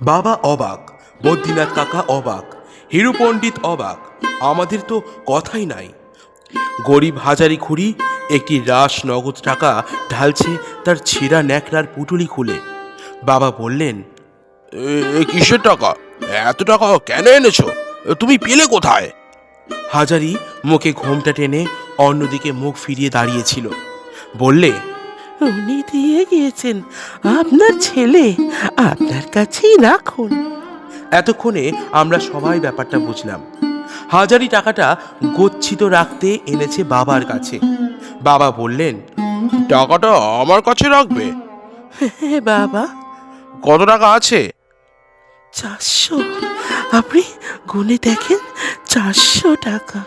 বাবা অবাক, বদ্রীনাথ কাকা অবাক, হিরু পণ্ডিত অবাক, আমাদের তো কথাই নাই। গরিব হাজারি খুঁড়ি একটি রাশ নগদ টাকা ঢালছে তার ছেঁড়া ন্যাকড়ার পুটুলি খুলে। বাবা বললেন, কিসের টাকা? এত টাকা কেন এনেছো? তুমি পেলে কোথায়? হাজারি মুখে ঘোমটা টেনে অন্যদিকে মুখ ফিরিয়ে দাঁড়িয়েছিল। বললে, উনি দিয়ে গিয়েছেন, আপনার ছেলে, আপনার কাছেই রাখুন। এতক্ষণে আমরা সবাই ব্যাপারটা বুঝলাম। হাজারি টাকাটা গচ্ছিত রাখতে এনেছে বাবার কাছে। বাবা বললেন, টাকাটা আমার কাছে রাখবে? হ্যাঁ বাবা। কত টাকা আছে? 400। আপনি গুনে দেখেন, 400 টাকা।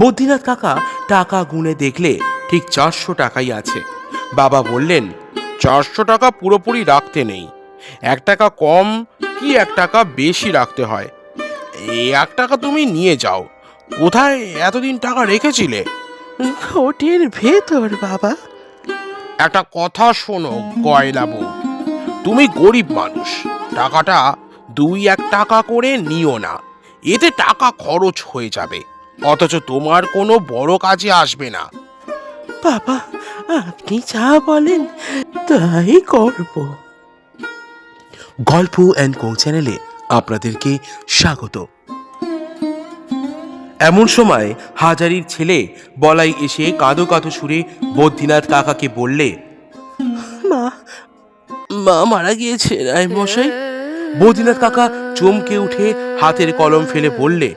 বদ্রীনাথ কাকা টাকা গুনে দেখলে ঠিক 400 টাকাই আছে। বাবা বললেন, 400 টাকা পুরোপুরি রাখতে নেই, 1 টাকা কম কি 1 টাকা বেশি রাখতে হয়। এই 1 টাকা তুমি নিয়ে যাও। কোথায় এতদিন টাকা রেখেছিলে? ঘটের ভেতর বাবা। একটা কথা শোনো গয়লা বউ, তুমি গরিব মানুষ, টাকাটা 2-1 টাকা করে নিও না, এতে টাকা খরচ হয়ে যাবে, অথচ তোমার কোনো বড় কাজে আসবে না। বাবা, আপনি যা বলেন তাই করব। গল্প অ্যান্ড কোং চ্যানেলে আপনাদেরকে স্বাগত। এমন সময় হাজারির ছেলে বলাই এসে কাঁদো কাঁদো সুরে বদ্রীনাথ কাকাকে বললে, মা, মা মারা গিয়েছে রায় মশাই। বদ্রীনাথ কাকা চমকে উঠে হাতের কলম ফেলে বললে,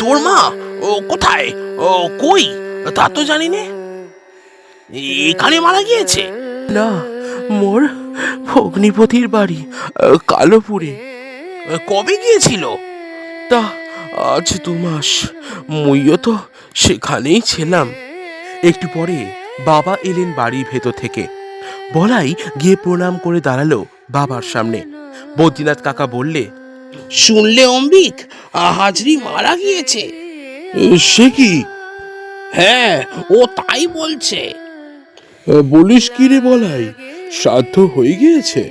তোর মা? ও কোথায়? ও কই? তা তো জানি নে। এখানে মারা গিয়েছে? না, মোর ভগ্নিপতির বাড়ি কালোপুরে। কবে গিয়েছিল? তা আজ 2 মাস। মুইও তো সেখানেই ছিলাম। একটু পরে বাবা এলেন বাড়ির ভেতর থেকে। বলাই গিয়ে প্রণাম করে দাঁড়ালো বাবার সামনে। বদ্রীনাথ কাকা বললে, শুনলে অম্বিক, হাজরি মারা গিয়েছে? সে কি? হ্যাঁ, ও তাই বলছে। বলিস কি রে বলাই, শ্রাদ্ধ হয়ে গিয়েছে?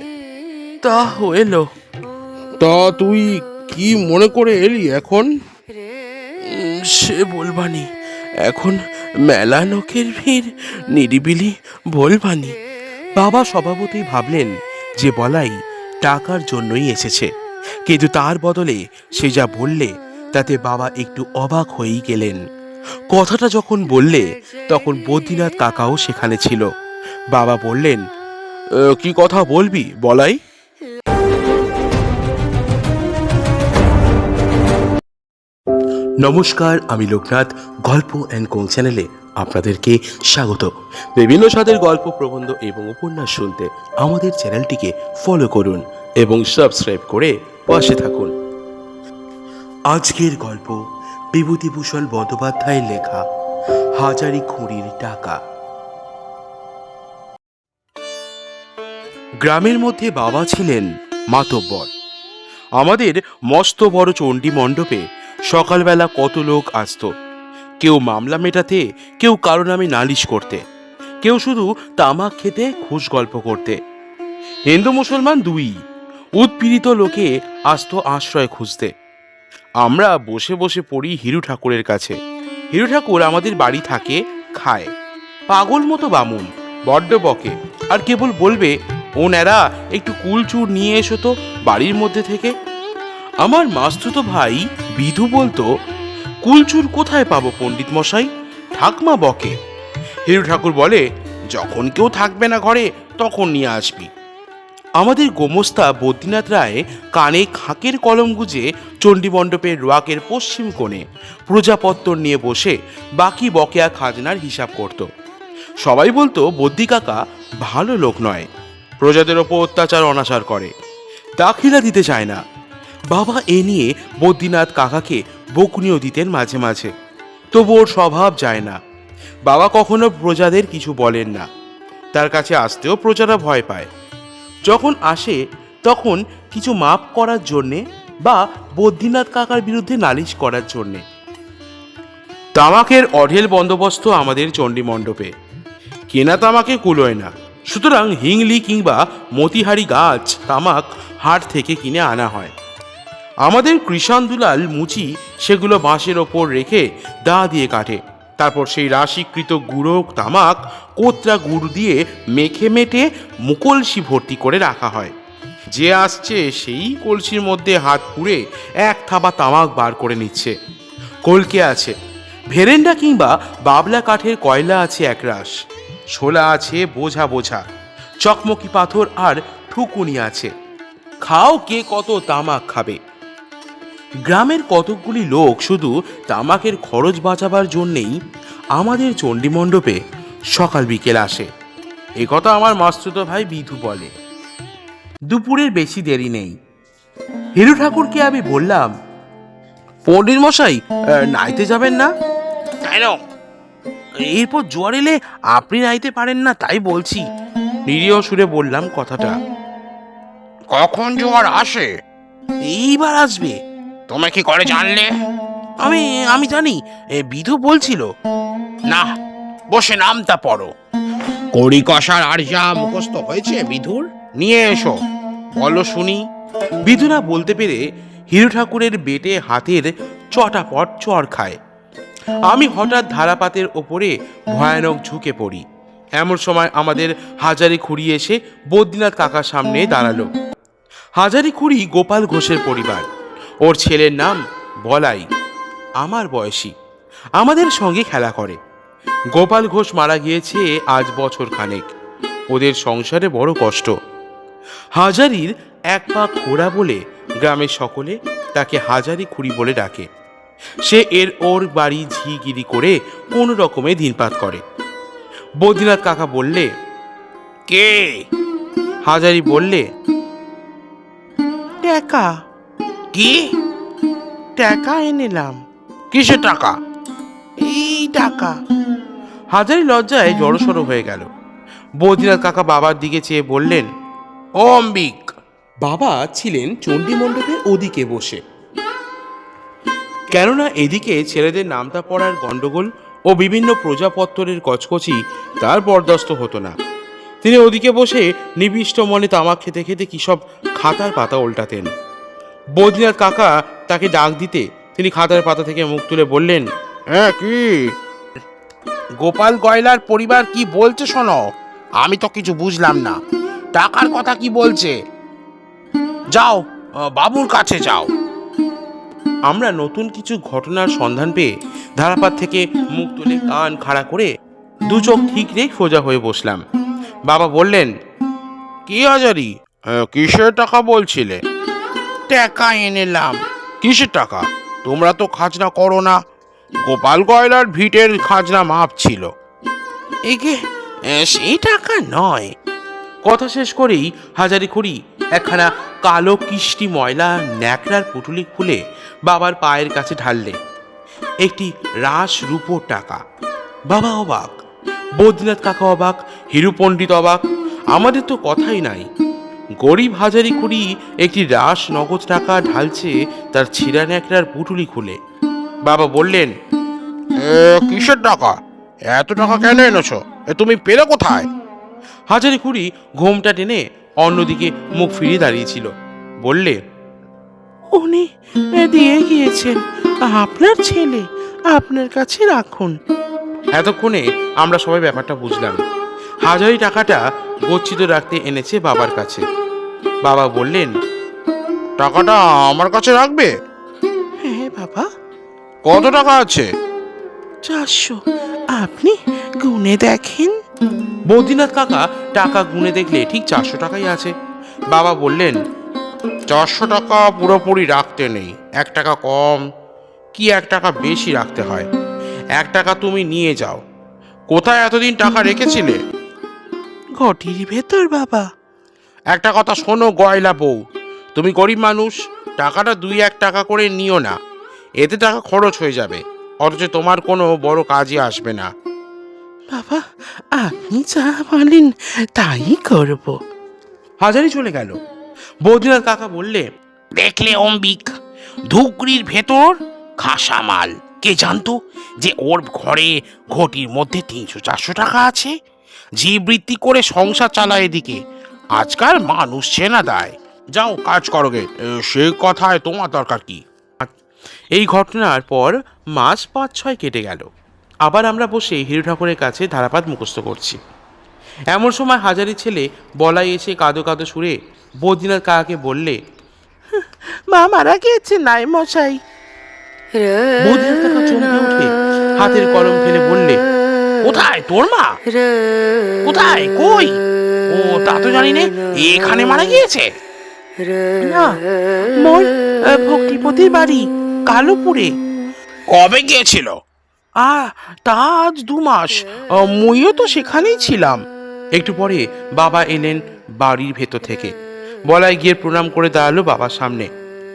তা হইলো। তা তুই কি মনে করে এলি এখন? সে বলবানি, এখন মেলা লোকের ভিড়, নিরিবিলি বলবানি। বাবা স্বভাবতই ভাবলেন যে বলাই টাকার জন্যই এসেছে, কিন্তু তার বদলে সে যা বললে তাতে বাবা একটু অবাক হয়েই গেলেন। কথাটা যখন বললে তখন বদ্রীনাথ কাকাও সেখানে ছিল। বাবা বললেন, কি কথা বলবি বলাই? নমস্কার, আমি লোকনাথ। গল্প অ্যান্ড কোং চ্যানেলে আপনাদেরকে স্বাগত। বিভিন্ন স্বাদের গল্প, প্রবন্ধ এবং উপন্যাস শুনতে আমাদের চ্যানেলটিকে ফলো করুন এবং সাবস্ক্রাইব করে পাশে থাকুন। আজকের গল্প বিভূতিভূষণ বন্দ্যোপাধ্যায়ের লেখা হাজারি খুঁড়ির টাকা। গ্রামের মধ্যে বাবা ছিলেন মাতব্বর। আমাদের মস্ত বড় চণ্ডী মণ্ডপে সকালবেলা কত লোক আসত। কেউ মামলা মেটাতে, কেউ কারো নামে নালিশ করতে, কেউ শুধু তামাক খেতে, খুশ গল্প করতে। হিন্দু মুসলমান দুই উৎপীড়িত লোকে আসত আশ্রয় খুঁজতে। আমরা বসে বসে পড়ি হিরু ঠাকুরের কাছে। হিরু ঠাকুর আমাদের বাড়ি থাকে, খায়। পাগল মতো বামুন, বড্ড বকে, আর কেবল বলবে, ও ন্যাড়া একটু কুলচুর নিয়ে এসো তো বাড়ির মধ্যে থেকে। আমার মাস্তুতো ভাই বিধু বলতো, কুলচুর কোথায় পাবো পণ্ডিত মশাই, ঠাকমা বকে। হিরু ঠাকুর বলে, যখন কেউ থাকবে না ঘরে তখন নিয়ে আসবি। আমাদের গোমস্তা বদ্রীনাথ রায় কানে খাঁকের কলম গুজে চণ্ডীমণ্ডপের রোয়াকের পশ্চিম কোণে প্রজাপত্তর নিয়ে বসে বাকি বকেয়া খাজনার হিসাব করত। সবাই বলতো বদ্যি কাকা ভালো লোক নয়, প্রজাদের ওপর অত্যাচার অনাচার করে, দাখিলা দিতে চায় না। বাবা এ নিয়ে বদ্রীনাথ কাকাকে বকুনিও দিতেন মাঝে মাঝে, তবু ওর স্বভাব যায় না। বাবা কখনো প্রজাদের কিছু বলেন না, তার কাছে আসতেও প্রজারা ভয় পায়। যখন আসে তখন কিছু মাপ করার জন্যে বা বদ্রীনাথ কাকার বিরুদ্ধে নালিশ করার জন্যে। তামাকের অঢেল বন্দোবস্ত আমাদের চণ্ডী মণ্ডপে। কেনা তামাকে কুলোয় না, সুতরাং হিংলি কিংবা মতিহারি গাছ তামাক হাট থেকে কিনে আনা হয়। আমাদের কৃষাণ দুলাল মুচি সেগুলো বাঁশের ওপর রেখে দা দিয়ে কাটে। তারপর সেই রাশিকৃত গুঁড়ো তামাক কোতরা গুড় দিয়ে মেখে মেটে মুকলসি ভর্তি করে রাখা হয়। যে আসছে সেই কলসির মধ্যে হাত পুড়ে এক থাবা তামাক বার করে নিচ্ছে। কলকে আছে, ভেরেন্ডা কিংবা বাবলা কাঠের কয়লা আছে একরাশ, ছোলা আছে বোঝা বোঝা, চকমকি পাথর আর ঠুকুনি আছে। খাও কে কত তামাক খাবে। গ্রামের কতকগুলি লোক শুধু তামাকের খরচ বাঁচাবার জন্যেই আমাদের চণ্ডীমণ্ডপে সকাল বিকেল আসে। এ কথা আমার মাস্তুতো ভাই বিধু বলে। দুপুরের বেশি দেরি নেই। হিরু ঠাকুরকে আমি বললাম, পণ্ডিত মশাই নাইতে যাবেন না? কেন? এরপর জোয়ার এলে আপনি নাইতে পারেন না তাই বলছি। নিরীহ সুরে বললাম কথাটা। কখন জোয়ার আসে? এইবার আসবে। তুমি কি করে জানলে? আমি জানি, বিধু বলছিল। না, বসে নামটা পড়ো। কড়ি কষার আর যা মুখস্থ হয়েছে বিধুর, নিয়ে এসো, বলো শুনি। বিধু না বলতে পেরে হিরু ঠাকুরের বেটে হাতের চটাপট চর খায়। আমি হঠাৎ ধারাপাতের ওপরে ভয়ানক ঝুঁকে পড়ি। এমন সময় আমাদের হাজারি খুঁড়ি এসে বদ্রীনাথ কাকার সামনে দাঁড়ালো। হাজারি খুঁড়ি গোপাল ঘোষের পরিবার। ওর ছেলের নাম বলাই, আমার বয়সী, আমাদের সঙ্গে খেলা করে। গোপাল ঘোষ মারা গিয়েছে আজ বছর খানেক। ওদের সংসারে বড় কষ্ট। হাজারির এক পা খোড়া বলে গ্রামের সকলে তাকে হাজারি খুঁড়ি বলে ডাকে। সে ওর বাড়ি ঝিগিরি করে কোনো রকমে দিনপাত করে। বদ্রীনাথ কাকা বললে, কে? হাজারি বললে, টাকা। কি টাকা এনেলাম। কিসের টাকা? এই টাকা। হাজারি লজ্জায় জড়সড় হয়ে গেল। বদ্রীনাথ কাকা বাবার দিকে চেয়ে বললেন, ও অম্বিক। বাবা ছিলেন চণ্ডী মণ্ডপের ওদিকে বসে। কেননা এদিকে ছেলেদের নামতা পড়ার গণ্ডগোল ও বিভিন্ন প্রজাপত্তরের কচকচি তার বরদাস্ত হতো না। তিনি ওদিকে বসে নিবিষ্ট মনে তামাক খেতে খেতে কি সব খাতার পাতা উল্টাতেন। বদ্রীনাথ কাকা তাকে ডাক দিতে তিনি খাতার পাতা থেকে মুখ তুলে বললেন, হ্যাঁ কি? গোপাল গয়লার পরিবার কি বলছে শোনো। আমি তো কিছু বুঝলাম না। টাকার কথা কি বলছে? যাও, বাবুর কাছে যাও। আমরা নতুন কিছু ঘটনার সন্ধান পেয়ে ধারাপাত থেকে মুখ তুলে কান খাড়া করে দু চোখ ঠিক রেখ সোজা হয়ে বসলাম। বাবা বললেন, কি হাজারি, কিসের টাকা বলছিলে? টাকা এনেলাম। কিসের টাকা? তোমরা তো খাজনা করো না। গোপাল গয়লার ভিটের খাজনা মাপ ছিল। একে সেই টাকা নয়। কথা শেষ করেই হাজারি খুঁড়ি একখানা কালো কিষ্টি ময়লা ন্যাকড়ার পুটুলি খুলে বাবার পায়ের কাছে ঢাললে। একটি রাস রূপোর টাকা। বাবা অবাক, বদ্রীনাথ কাকা অবাক, হিরু পণ্ডিত অবাক। আমাদের তো কথাই নাই। গরিব হাজারি খুঁড়ি একটি রাস নগদ টাকা ঢালছে তার ছিঁড়া ন্যাকড়ার পুটুলি খুলে। বাবা বললেন, কিসের টাকা? এত টাকা কেন এনেছো? তুমি পেলে কোথায়? হাজারি খুঁড়ি ঘোমটা টেনে অন্যদিকে মুখ ফিরিয়ে দাঁড়িয়েছিল। বললে, উনি দিয়ে গিয়েছেন, আপনার ছেলে, আপনার কাছে রাখুন। এতক্ষণে আমরা সবাই ব্যাপারটা বুঝলাম। হাজারি টাকাটা গচ্ছিত রাখতে এনেছে বাবার কাছে। বাবা বললেন, টাকাটা আমার কাছে রাখবে? হ্যাঁ বাবা। কত টাকা আছে? 400। আপনি গুনে দেখেন। বদ্রীনাথ কাকা টাকা গুনে দেখলে ঠিক 400 টাকাই আছে। বাবা বললেন, 400 টাকা পুরোপুরি রাখতে নেই। 1 টাকা কম কি 1 টাকা বেশি রাখতে হয়। 1 টাকা তুমি নিয়ে যাও। কোথায় এতদিন টাকা রেখেছিলে? ঘটির ভেতর বাবা। একটা কথা শোনো গয়লা বউ, তুমি গরিব মানুষ, টাকাটা 2-1 টাকা করে নিও না। এতে টাকা খরচ হয়ে যাবে, অথচ তোমার কোনো বড় কাজে আসবে না। বাবা, আপনি যা বলেন তাই করব। হাজারি চলে গেল। বদ্রীনাথ কাকা বললে, দেখলে অম্বিক, ধুকরির ভেতর খাসা মাল। কে জানতো যে ওর ঘরে ঘটির মধ্যে 300-400 টাকা আছে? জীববৃত্তি করে সংসার চালায় এদিকে। আজকাল মানুষ চেনা দেয়। যাও কাজ করো গে, সে কথায় তোমার দরকার কি? এই ঘটনার পর মাস 5-6 কেটে গেল। আবার আমরা বসে হিরু ঠাকুরের কাছে ধারাপাত মুখস্থ করছি। এমন সময় হাজারি ছেলে বলাই এসে কাঁদো কাঁদো সুরে বদ্রীনাথ কাকাকে বললে, মা মারা গিয়েছে নাই মশাই। বদ্রীনাথ কাকা চমকে উঠে হাতের কলম ফেলে বললে, কোথায় তোর মা? কোথায়, কই? ও তা তো জানি নে, এখানে মারা গিয়েছে? না, মোর ভক্তিপতির বাড়ি কালোপুরে। কবে গিয়েছিল? তা আজ 2 মাস। মুইও তো সেখানেই ছিলাম। একটু পরে বাবা এলেন বাড়ির ভেতর থেকে। বলাই গিয়ে প্রণাম করে দাঁড়ালো বাবার সামনে।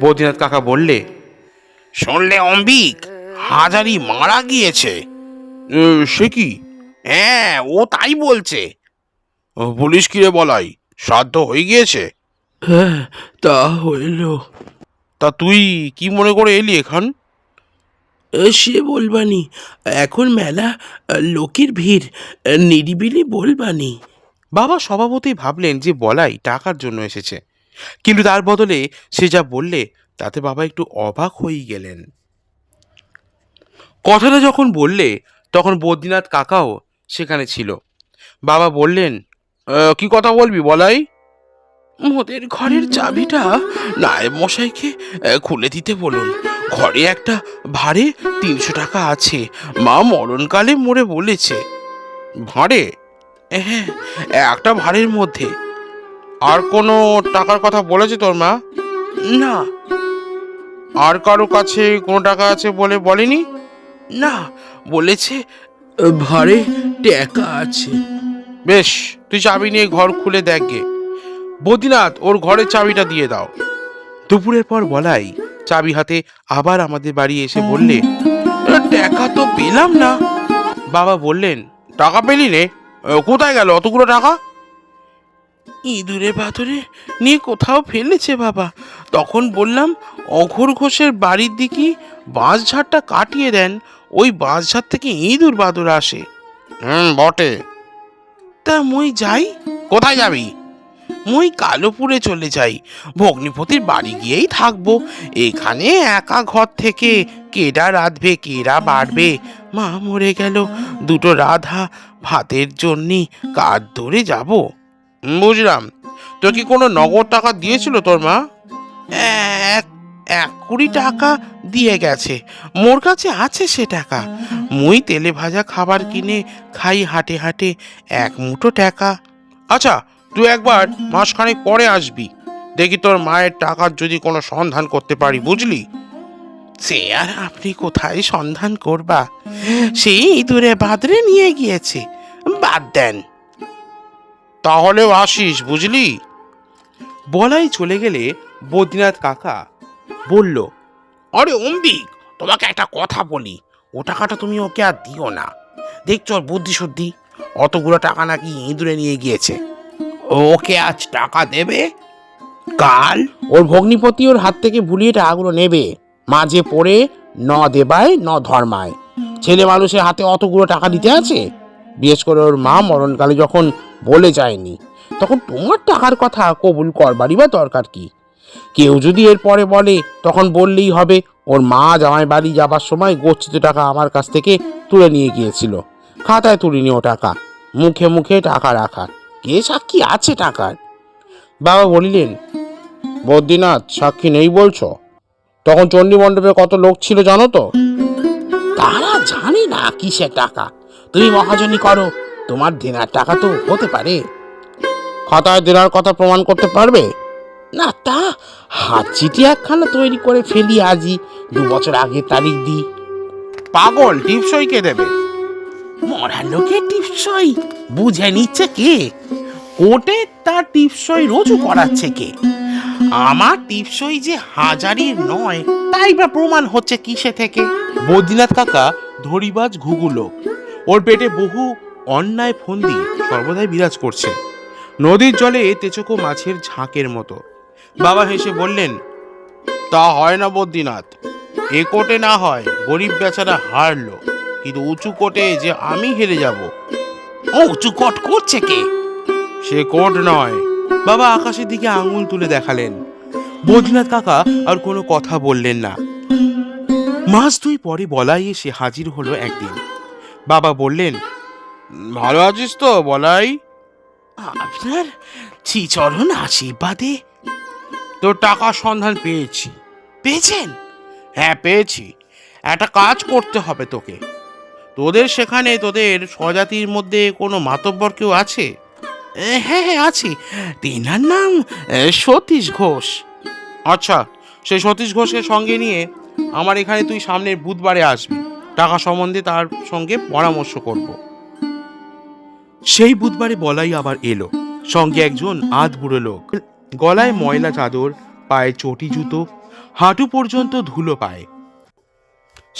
বদ্রীনাথ কাকা বললে, শুনলে অম্বিক, হাজারি মারা গিয়েছে? সে কি? হ্যাঁ, ও তাই বলছে। পুলিশ কিরে বলাই, শ্রাদ্ধ হয়ে গিয়েছে? হ্যাঁ, তা হইল। তা তুই কি মনে করে এলি এখান? সে বলবানি, এখন মেলা লোকের ভিড়, নিরিবিলি বলবানি। বাবা স্বভাবতই ভাবলেন যে বলাই টাকার জন্য এসেছে, কিন্তু তার বদলে সে যা বললে তাতে বাবা একটু অবাক হয়েই গেলেন। কথাটা যখন বললে তখন বদ্রীনাথ কাকাও সেখানে ছিল। বাবা বললেন, কি কথা বলবি বলাই? মোদের ঘরের চাবিটা নায়েব মশাইকে খুলে দিতে বলুন। ঘরে একটা ভাড়ে 300 টাকা আছে, মা মরণকালে মরে বলেছে। ভাঁড়ে? হ্যাঁ, একটা ভাড়ের মধ্যে। আর কোনো টাকার কথা বলেছে তোর মা? না। আর কারো কাছে কোনো টাকা আছে বলে বলেনি? না, বলেছে ভারে টাকা আছে। বেশ, তুই চাবি নিয়ে ঘর খুলে দেখ গে। বদ্রীনাথ, ওর ঘরের চাবিটা দিয়ে দাও। দুপুরের পর বলাই চাবি হাতে আবার আমাদের বাড়ি এসে বললে, টাকা তো পেলাম না। বাবা বললেন, টাকা পেলি নে? কোথায় গেল অতগুলো টাকা? ইঁদুরে পাথরে নিয়ে কোথাও ফেলেছে বাবা। তখন বললাম অঘোর ঘোষের বাড়ির দিকে বাঁশঝাড়টা কাটিয়ে দেন, ওই বাঁশঝাড় থেকে ইঁদুর বাদুর আসে। বটে। তা মই যাই। কোথায় যাবি? মই কালোপুরে চলে যাই, ভগ্নিপতির বাড়ি গিয়েই থাকবো। এখানে একা ঘর থেকে কেডা রাঁধবে, কেডা বাড়বে? মা মরে গেল, 2টো রাধা ভাতের জন্যে কার ধরে যাব? বুঝলাম। তোর কি কোনো নগদ টাকা দিয়েছিল তোর মা? 1 টাকা দিয়ে গেছে, মোর কাছে আছে সে টাকা। মুই তেলে ভাজা খাবার কিনে খাই হাটে হাটে, 1 মুঠো টাকা। আচ্ছা, তুই একবার মাসখানেক পরে আসবি, দেখি তোর মায়ের টাকার যদি কোনো সন্ধান করতে পারি, বুঝলি? সে আর আপনি কোথায় সন্ধান করবা? সেই ইঁদুরে বাদরে নিয়ে গিয়েছে, বাদ দেন। তাহলেও আসিস, বুঝলি? বলাই চলে গেলে বদ্রীনাথ কাকা বলল, আরে অম্বিক, তোমাকে একটা কথা বলি, ও টাকাটা তুমি ওকে আর দিও না। দেখছো ওর বুদ্ধি শুদ্ধি, অতগুলো টাকা নাকি ইঁদুরে নিয়ে গিয়েছে। ওকে আজ টাকা দেবে, কাল ওর ভগ্নিপতি ওর হাত থেকে ভুলিয়ে টাকাগুলো নেবে। মাঝে পড়ে ন দেবায় ন ধর্মায়। ছেলে মানুষের হাতে অতগুলো টাকা দিতে আছে? বিশেষ করে ওর মা মরণকালে যখন বলে যায়নি, তখন তোমার টাকার কথা কবুল করবারই বা দরকার কি? কেউ যদি এরপরে বলে, তখন বললেই হবে ওর মা জামাই বাড়ি যাবার সময় গচ্ছিত টাকা আমার কাছ থেকে তুলে নিয়ে গিয়েছিল। খাতায় তুলিনি ও টাকা, মুখে মুখে টাকা রাখা। কে সাক্ষী আছে টাকার? বাবা বলিলেন, বদ্রীনাথ, সাক্ষী নেই বলছো? তখন চণ্ডী মণ্ডপে কত লোক ছিল জানো তো? তারা জানে না কিসের টাকা। তুমি মহাজনী করো, তোমার দেনার টাকা তো হতে পারে। খাতায় দেনার কথা প্রমাণ করতে পারবে না? তা হাত চিঠি একখানা তৈরি করে ফেলি আজই, 2 বছর আগে তারিখ দিই। পাগল, টিপসই কে দেবে? মরা লোকের টিপসই বুঝে নিচ্ছে কে? কোর্টে তার টিপসই রুজু করাচ্ছে কে? আমার টিপসই যে হাজারির নয়, তাই বা প্রমাণ হচ্ছে কিসে থেকে? বদ্রীনাথ কাকা ধরিবাজ ঘুঘুলো, ওর পেটে বহু অন্যায় ফন্দি সর্বদাই বিরাজ করছে, নদীর জলে তেচকো মাছের ঝাঁকের মতো। বাবা হেসে বললেন, তা হয় না বদ্রীনাথ। এ কোর্টে না হয় গরিব বেচারা হারলো, কিন্তু উঁচু কোর্টে যে আমি হেরে যাব, উঁচু কট করছে কে? সে কোট নয়। বাবা আকাশের দিকে আঙুল তুলে দেখালেন। বদ্রীনাথ কাকা আর কোনো কথা বললেন না। মাস দুই পরে বলাই এসে হাজির হলো একদিন। বাবা বললেন, ভালো আছিস তো বলাই? আপনার শ্রীচরণ আশীর্বাদে। তোর টাকার সন্ধান পেয়েছি। পেয়েছেন? হ্যাঁ পেয়েছি। একটা কাজ করতে হবে তোকে। তোদের সেখানে তোদের স্বজাতির মধ্যে কোনো মাতব্বর কেউ আছে? হ্যাঁ হ্যাঁ আছি। তেনার নাম সতীশ ঘোষ। আচ্ছা, সেই সতীশ ঘোষকে সঙ্গে নিয়ে আমার এখানে তুই সামনের বুধবারে আসবি। টাকা সম্বন্ধে তার সঙ্গে পরামর্শ করব। সেই বুধবারে বলাই আবার এলো। সঙ্গে একজন বুড়ো লোক। গলায় ময়লা চাদর, পায়ে চটি জুতো, হাঁটু পর্যন্ত ধুলো পায়।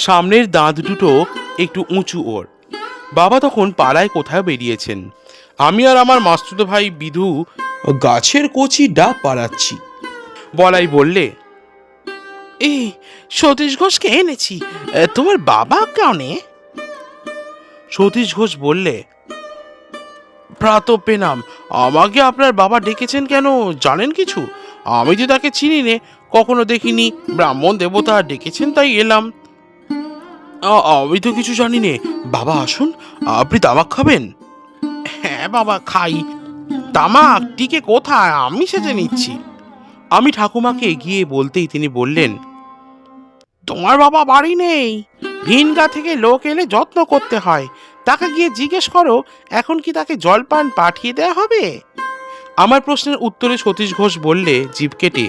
সামনের দাঁত দুটো একটু উঁচু ওর। বাবা তখন পাড়ায় কোথাও বেরিয়েছেন। আমি আর আমার মাস্তুতো ভাই বিধু গাছের কচি ডাব পাড়াচ্ছি। বলাই বললে, এই সতীশ ঘোষকে এনেছি। তোমার বাবা কেনে? সতীশ ঘোষ বললে, প্রাতঃ পেনাম। আমাকে আপনার বাবা ডেকেছেন কেন জানেন কিছু? আমি যে তাকে চিনি নে, কখনো দেখিনি। ব্রাহ্মণ দেবতা ডেকেছেন তাই এলাম। আমি তো কিছু জানি নে। বাবা আসুন, আপনি তামাক খাবেন? হ্যাঁ বাবা খাই। তামাক টিকে কোথায়? আমি সেজে নিচ্ছি। আমি ঠাকুমাকে এগিয়ে বলতেই তিনি বললেন, তোমার বাবা বাড়ি নেই। ভিনগা থেকে লোক এলে যত্ন করতে হয়। তাকে গিয়ে জিজ্ঞেস করো এখন কি তাকে জলপান পাঠিয়ে দেওয়া হবে। আমার প্রশ্নের উত্তরে সতীশ ঘোষ বললে জিভ কেটে,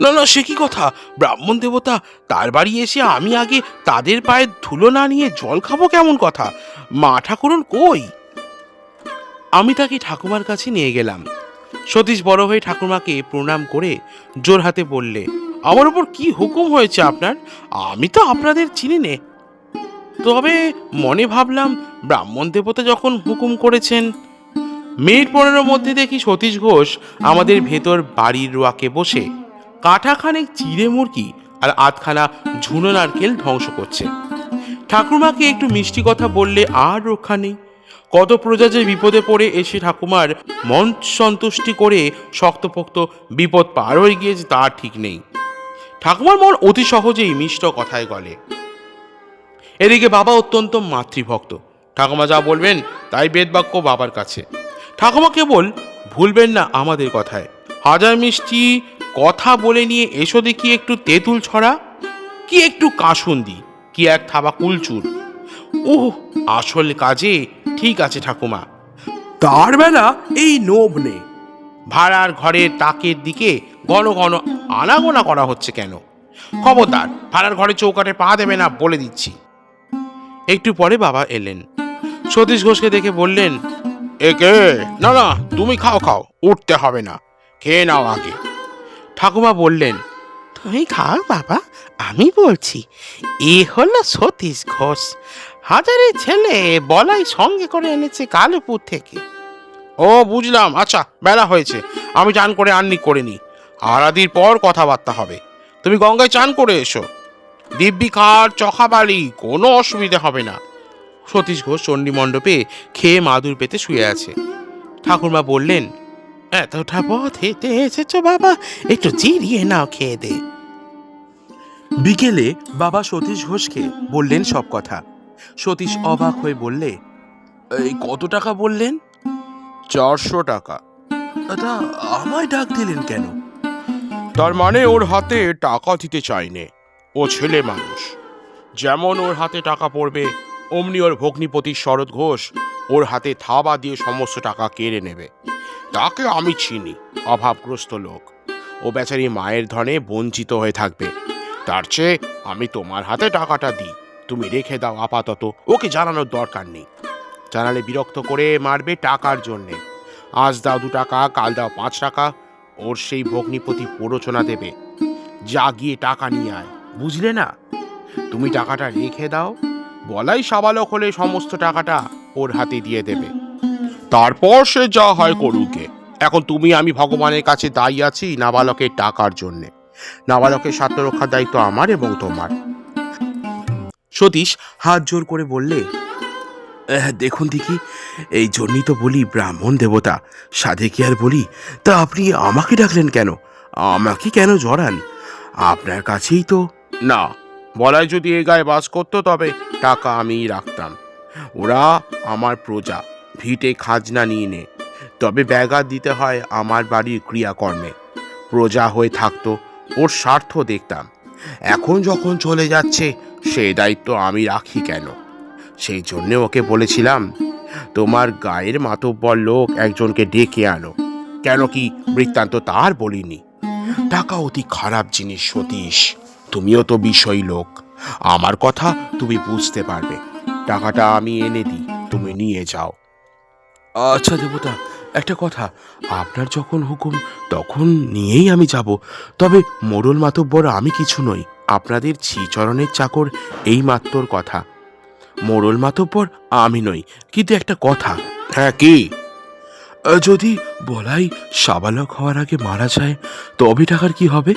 না না, সে কি কথা! ব্রাহ্মণ দেবতা, তার বাড়ি এসে আমি আগে তাদের পায়ে ধুলো না নিয়ে জল খাবো কেমন কথা! মা ঠাকুরন কই? আমি তাকে ঠাকুমার কাছে নিয়ে গেলাম। সতীশ বড় হয়ে ঠাকুমাকে প্রণাম করে জোর হাতে বললে, আমার উপর কি হুকুম হয়েছে আপনার? আমি তো আপনাদের চিনি নে। তবে মনে ভাবলাম ব্রাহ্মণ দেবতা যখন হুকুম করেছেন। মিনিট 15 মধ্যে দেখি সতীশ ঘোষ আমাদের ভেতর বাড়ির রোয়াকে বসে কাঁঠাখানেক চিড়ে মুরগি আর আধখানা ঝুনো নারকেল ধ্বংস করছে। ঠাকুমাকে একটু মিষ্টি কথা বললে আর রক্ষা নেই। কত প্রজা যে বিপদে পড়ে এসে ঠাকুমার মন সন্তুষ্টি করে শক্তপোক্ত বিপদ পার হয়ে গিয়েছে তার ঠিক নেই। ঠাকুমার মন অতি সহজেই মিষ্ট কথায় গলে। এদিকে বাবা অত্যন্ত মাতৃভক্ত। ঠাকুমা যা বলবেন তাই বেদবাক্য বাবার কাছে। ঠাকুমা কেবল ভুলবেন না আমাদের কথায়। হাজার মিষ্টি কথা বলে নিয়ে এসো দেখি একটু তেঁতুল ছড়া, কি একটু কাসুন্দি, কি এক থাবা কুলচুর। ওহ, আসল কাজে ঠিক আছে ঠাকুমা। তার বেলা এই নোভ নেই। ভাড়ার ঘরের তাকের দিকে ঘন ঘন আনাগোনা করা হচ্ছে কেন? খবরদার, ভাড়ার ঘরে চৌকাটে পা দেবে না বলে দিচ্ছি। একটু পরে বাবা এলেন। সতীশ ঘোষকে দেখে বললেন, একে না না, তুমি খাও খাও, উঠতে হবে না, খেয়ে নাও আগে। ঠাকুমা বললেন, তুমি খাও বাবা, আমি বলছি। এ হলো সতীশ ঘোষ, হাজারের ছেলে। বলাই সঙ্গে করে এনেছে কালুপুর থেকে। ও বুঝলাম, আচ্ছা বেলা হয়েছে, আমি চান করে আন্নি করে নি। আরাদির পর কথাবার্তা হবে। তুমি গঙ্গায় চান করে এসো। দিব্যি খাট চখাবালি, কোনো অসুবিধা হবে না। সতীশ ঘোষ চণ্ডী মণ্ডপে খেয়ে মাদুর পেতে শুয়ে আছে। ঠাকুরমা বললেন, এতটা পথ হেঁটে এসেছো বাবা, একটু জিরিয়ে নাও, খেয়ে দে। বিকেলে বাবা সতীশ ঘোষকে বললেন সব কথা। সতীশ অবাক হয়ে বললে, এই কত টাকা বললেন? 400 টাকা। তা আমায় ডাক দিলেন কেন? তার মানে ওর হাতে টাকা দিতে চাইনে। ও ছেলে মানুষ, যেমন ওর হাতে টাকা পড়বে অমনি ওর ভগ্নিপতি শরৎ ঘোষ ওর হাতে থাবা দিয়ে সমস্ত টাকা কেড়ে নেবে। তাকে আমি চিনি, অভাবগ্রস্ত লোক। ও বেচারি মায়ের ধনে বঞ্চিত হয়ে থাকবে। তার চেয়ে আমি তোমার হাতে টাকাটা দিই, তুমি রেখে দাও আপাতত, ওকে জানানোর দরকার নেই। জানালে বিরক্ত করে মারবে টাকার জন্যে। আজ দাও 2 টাকা, কাল দাও 5 টাকা, ওর সেই ভগ্নিপতি প্ররোচনা দেবে, যা গিয়ে টাকা নিয়ে আয়, বুঝলে না? তুমি টাকাটা রেখে দাও, বলাই সাবালক হলে সমস্ত টাকাটা ওর হাতে দিয়ে দেবে। তারপর সে যা হয় করুকে। এখন তুমি আমি ভগবানের কাছে দায়ী আছি নাবালকের টাকার জন্যে। নাবালকের স্বার্থ রক্ষার দায়িত্ব আমার এবং তোমার। সতীশ হাত জোর করে বললে, দেখুন দেখি, এই জন্যই তো বলি ব্রাহ্মণ দেবতা, সাধে কি আর বলি। তা আপনি আমাকে ডাকলেন কেন? আমাকে কেন জড়ান? আপনার কাছেই তো। না, বলাই যদি এ গায়ে বাস করতো তবে টাকা আমিই রাখতাম। ওরা আমার প্রজা, ভিটে খাজনা নিয়ে নে, তবে ব্যাঘাত দিতে হয় আমার বাড়ির ক্রিয়াকর্মে। প্রজা হয়ে থাকতো, ওর স্বার্থ দেখতাম। এখন যখন চলে যাচ্ছে সেই দায়িত্ব আমি রাখি কেন? সেই জন্যে ওকে বলেছিলাম, তোমার গায়ের মাতব্বর লোক একজনকে ডেকে আনো। কেন কি বৃত্তান্ত তার বলিনি? টাকা অতি খারাপ জিনিস সতীশ, তুমিও তো বিষয়ী লোক, আমার কথা তুমি বুঝতে পারবে। টাকাটা আমি এনে দিই, তুমি নিয়ে যাও। আচ্ছা দেবতা, একটা কথা, আপনার যখন হুকুম তখন নিয়েই আমি যাব। তবে মোড়ল মাতব্বর আমি কিছু নই, আপনাদের শ্রীচরণের চাকর, এই মাত্রর কথা। মোড়ল মাতব্বর আমি নই, কিন্তু একটা কথা। হ্যাঁ, কি? যদি বলাই সাবালক হওয়ার আগে মারা যায় তবে টাকার কি হবে?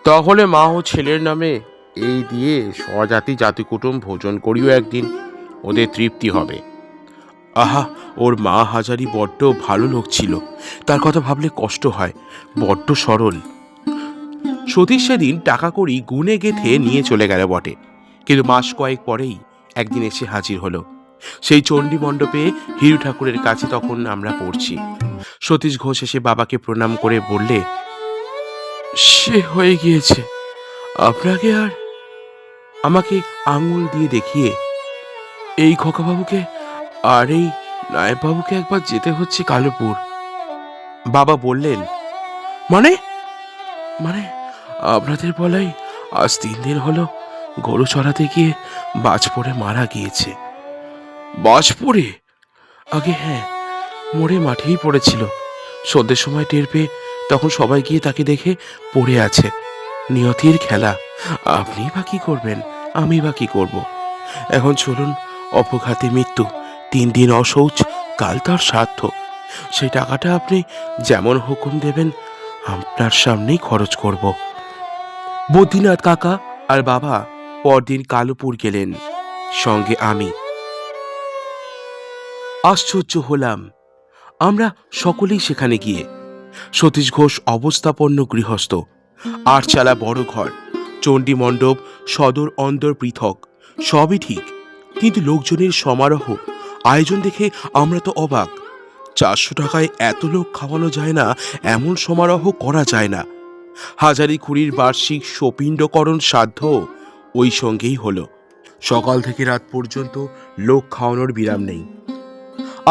তাহলে মা ও ছেলের নামে এই দিয়ে স্বজাতি জাতিকুটুম ভোজন করিও একদিন, ওদের তৃপ্তি হবে। আহা, ওর মা হাজারি বড্ড ভালো লোক ছিল, তার কথা ভাবলে কষ্ট হয়, বড্ড সরল। সতীশ সেদিন টাকা কড়ি গুনে গেথে নিয়ে চলে গেল বটে, কিন্তু মাস কয়েক পরেই একদিন এসে হাজির হলো সেই চণ্ডী মণ্ডপে হিরু ঠাকুরের কাছে। তখন আমরা পড়ছি। সতীশ ঘোষ এসে বাবাকে প্রণাম করে বললে, সে হয়ে গিয়েছে, আপনাকে আর আমাকে আঙুল দিয়ে দেখিয়ে এই খোকাবাবুকে আর এই নায়েববাবুকে একবার যেতে হচ্ছে কালুপুর। বাবা বললেন, মানে? মানে আপনাদের বলাই আজ 3 দিন হলো গরু চড়াতে গিয়ে বাজ পড়ে মারা গিয়েছে। বাজ পড়ে? আগে হ্যাঁ, মোড়ে মাঠেই পড়েছিল। সন্ধ্যের সময় টের পেয়ে তখন সবাই গিয়ে তাকে দেখে পড়ে আছে। নিয়তির খেলা, আপনি বা কি করবেন, আমি বা কি করব। এখন চলুন, অপঘাতে মৃত্যু, 3 দিন অশৌচ, কাল তার শ্রাদ্ধ। সেই টাকাটা আপনি যেমন হুকুম দেবেন আপনার সামনেই খরচ করব। বদ্রীনাথ কাকা আর বাবা পরদিন কালুপুর গেলেন, সঙ্গে আমি। আশ্চর্য হলাম, আমরা সকলেই সেখানে গিয়ে। সতীশ ঘোষ অবস্থাপন্ন গৃহস্থ, 8 চালা বড় ঘর, চণ্ডী মণ্ডপ, সদর অন্দর পৃথক, সবই ঠিক, কিন্তু লোকজনের সমারোহ, আয়োজন দেখে আমরা তো অবাক। 400 টাকায় এত লোক খাওয়ানো যায় না, এমন সমারোহ করা যায় না। হাজারি খুড়ির বার্ষিক সপিণ্ডকরণ শ্রাদ্ধ ওই সঙ্গেই হলো। সকাল থেকে রাত পর্যন্ত লোক খাওয়ানোর বিরাম নেই।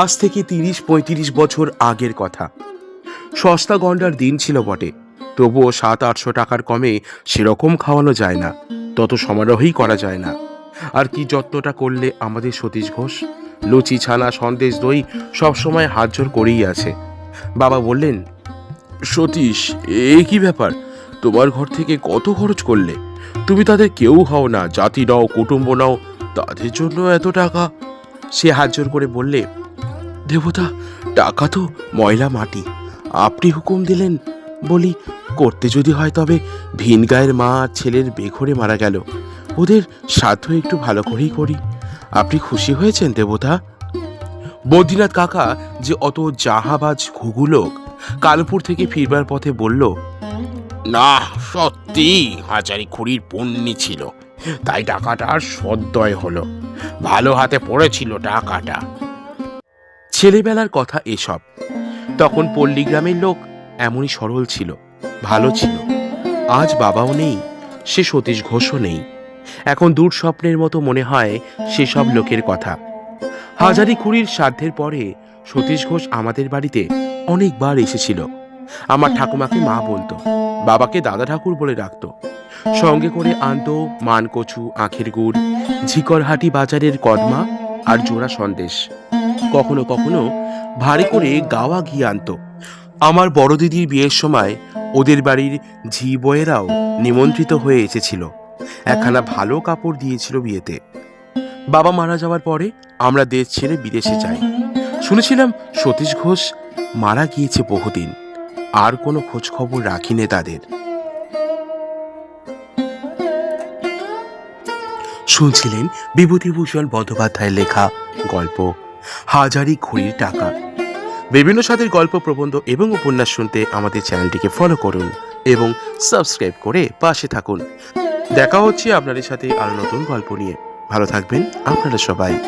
আজ থেকে 30-35 বছর আগের কথা। সস্তা গন্ডার দিন ছিল বটে, তবুও 700-800 টাকার কমে সেরকম খাওয়ানো যায় না, তত সমারোহই করা যায় না। আর কি যত্নটা করলে আমাদের সতীশ ঘোষ, লুচি ছানা সন্দেশ দই সবসময় হাত জোর করেই আছে। বাবা বললেন, সতীশ, এ কি ব্যাপার, তোমার ঘর থেকে কত খরচ করলে? তুমি তাদের কেউ হও না, জাতি নাও, কুটুম্ব নাও, তাদের জন্য এত টাকা? সে হাত জোর করে বললে, দেবতা, টাকা তো ময়লা মাটি, আপনি হুকুম দিলেন বলি করতে যদি হয়, তবে ভিন গায়ের মা আর ছেলের বেঘরে মারা গেল, ওদের শ্রাদ্ধ একটু ভালো করেই করি। আপনি খুশি হয়েছেন দেবতা? বদ্রীনাথ কাকা যে অত জাহাবাজ ঘুঘু লোক, কালপুর থেকে ফিরবার পথে বলল, না, সত্যি হাজারি খুড়ির পুণ্যি ছিল, তাই টাকাটার সদ্দয় হলো, ভালো হাতে পড়েছিল টাকাটা। ছেলেবেলার কথা এসব। তখন পল্লীগ্রামের লোক এমনই সরল ছিল, ভালো ছিল। আজ বাবাও নেই, সে সতীশ ঘোষও নেই। এখন দূর স্বপ্নের মতো মনে হয় সেসব লোকের কথা। হাজারি খুড়ির শ্রাদ্ধের পরে সতীশ ঘোষ আমাদের বাড়িতে অনেকবার এসেছিল। আমার ঠাকুমাকে মা বলতো, বাবাকে দাদা ঠাকুর বলে ডাকতো। সঙ্গে করে আনতো মানকচু, আখের গুড়, ঝিকরহাটি বাজারের কদমা আর জোড়া সন্দেশ। কখনো কখনো ভারী করে গাওয়া ঘি আনতো। আমার বড় দিদির বিয়ের সময় ওদের বাড়ির ঝি বয়েরাও নিমন্ত্রিত হয়ে এসেছিল, একখানা ভালো কাপড় দিয়েছিল বিয়েতে। বাবা মারা যাওয়ার পরে আমরা দেশ ছেড়ে বিদেশে যাই। শুনেছিলাম সতীশ ঘোষ মারা গিয়েছে বহুদিন, আর কোনো খোঁজ খবর রাখিনি তাদের। শুনছিলেন বিভূতিভূষণ বন্দ্যোপাধ্যায়ের লেখা গল্প হাজারি ঘড়ির টাকা। বিভিন্ন স্বাদের গল্প, প্রবন্ধ এবং উপন্যাস শুনতে আমাদের চ্যানেলটিকে ফলো করুন এবং সাবস্ক্রাইব করে পাশে থাকুন। দেখা হচ্ছে আপনাদের সাথে আরো নতুন গল্প নিয়ে। ভালো থাকবেন আপনারা সবাই।